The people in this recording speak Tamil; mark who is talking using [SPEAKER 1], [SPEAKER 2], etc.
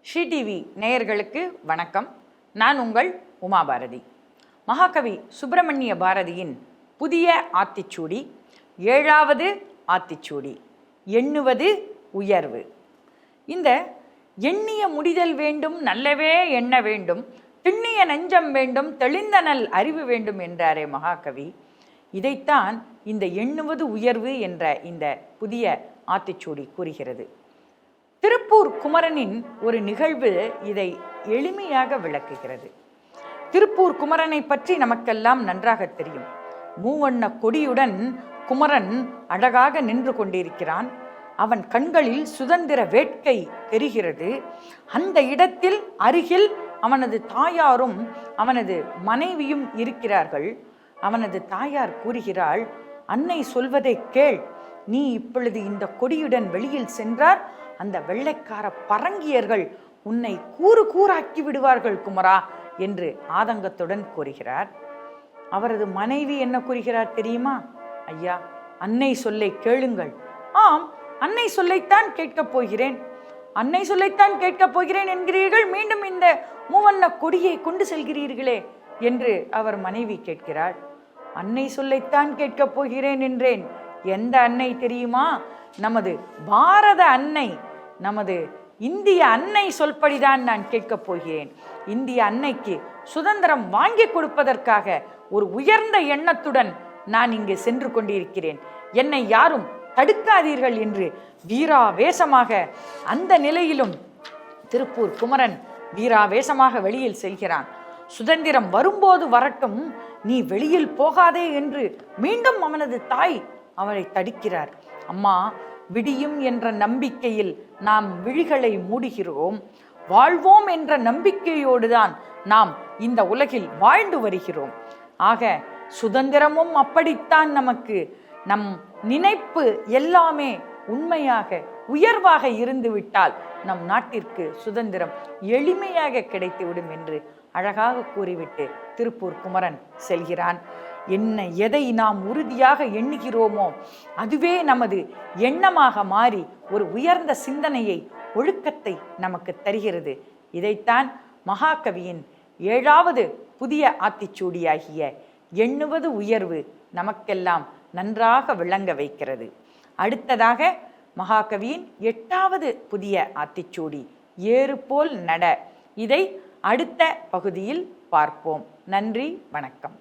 [SPEAKER 1] ஸ்ரீ டிவி நேயர்களுக்கு வணக்கம். நான் உங்கள் உமா பாரதி. மகாகவி சுப்பிரமணிய பாரதியின் புதிய ஆத்திச்சூடி, 7வது ஆத்திச்சூடி, எண்ணுவது உயர்வு. இந்த எண்ணிய முடிதல் வேண்டும், நல்லவே எண்ண வேண்டும், திண்ணிய நெஞ்சம் வேண்டும், தெளிந்தனல் அறிவு வேண்டும் என்றாரே மகாகவி. இதைத்தான் இந்த எண்ணுவது உயர்வு என்ற இந்த புதிய ஆத்திச்சூடி கூறுகிறது. திருப்பூர் குமரனின் ஒரு நிகழ்வு இதை எளிமையாக விளக்குகிறது. திருப்பூர் குமரனை பற்றி நமக்கெல்லாம் நன்றாக தெரியும். மூவண்ண கொடியுடன் குமரன் அழகாக நின்று கொண்டிருக்கிறான். அவன் கண்களில் சுதந்திர வேட்கை தெரிகிறது. அந்த இடத்தில் அருகில் அவனது தாயாரும் அவனது மனைவியும் இருக்கிறார்கள். அவனது தாயார் கூறுகிறாள், அன்னை சொல்வதை கேள், நீ இப்பொழுது இந்த கொடியுடன் வெளியில் சென்றார் அந்த வெள்ளைக்கார பரங்கியர்கள் உன்னை கூறு கூறாக்கி விடுவார்கள் குமரா என்று ஆதங்கத்துடன் கூறுகிறார். அவரது மனைவி என்ன கூறுகிறார் தெரியுமா? ஐயா, அன்னை சொல்லை கேளுங்கள். ஆம், அன்னை சொல்லைத்தான் கேட்கப் போகிறேன். அன்னை சொல்லைத்தான் கேட்கப் போகிறேன் என்கிறீர்கள், மீண்டும் இந்த மூவண்ண கொடியை கொண்டு செல்கிறீர்களே என்று அவர் மனைவி கேட்கிறார். அன்னை சொல்லைத்தான் கேட்கப் போகிறேன் என்றேன். எந்த அன்னை தெரியுமா? நமது பாரத அன்னை, நமது இந்திய அன்னை சொல்படிதான் நான் கேட்கப் போகிறேன். இந்திய அன்னைக்கு சுதந்திரம் வாங்கி கொடுப்பதற்காக ஒரு உயர்ந்த எண்ணத்துடன் நான் இங்கு சென்று கொண்டிருக்கிறேன். என்னை யாரும் தடுக்காதீர்கள் என்று வீராவேசமாக, அந்த நிலையிலும் திருப்பூர் குமரன் வீராவேசமாக வெளியில் செல்கிறான். சுதந்திரம் வரும்போது வரட்டும், நீ வெளியில் போகாதே என்று மீண்டும் அவனது தாய் அவளை தடுக்கிறார். அம்மா, விடியும் என்ற நம்பிக்கையில் நாம் விழிகளை மூடுகிறோம். வாழ்வோம் என்ற நம்பிக்கையோடுதான் நாம் இந்த உலகில் வாழ்ந்து வருகிறோம். ஆக சுதந்திரமும் அப்படித்தான். நமக்கு நம் நினைப்பு எல்லாமே உண்மையாக உயர்வாக இருந்து விட்டால் நம் நாட்டிற்கு சுதந்திரம் எளிமையாக கிடைத்துவிடும் என்று அழகாக கூறிவிட்டு திருப்பூர் குமரன் செல்கிறான். எதை நாம் உறுதியாக எண்ணுகிறோமோ அதுவே நமது எண்ணமாக மாறி ஒரு உயர்ந்த சிந்தனையை, ஒழுக்கத்தை நமக்கு தருகிறது. இதைத்தான் மகாகவியின் 7வது புதிய ஆத்திச்சூடியாகிய எண்ணுவது உயர்வு நமக்கெல்லாம் நன்றாக விளங்க வைக்கிறது. அடுத்ததாக மகாகவியின் 8வது புதிய ஆத்திச்சூடி, ஏறு போல் நட. இதை அடுத்த பகுதியில் பார்ப்போம். நன்றி, வணக்கம்.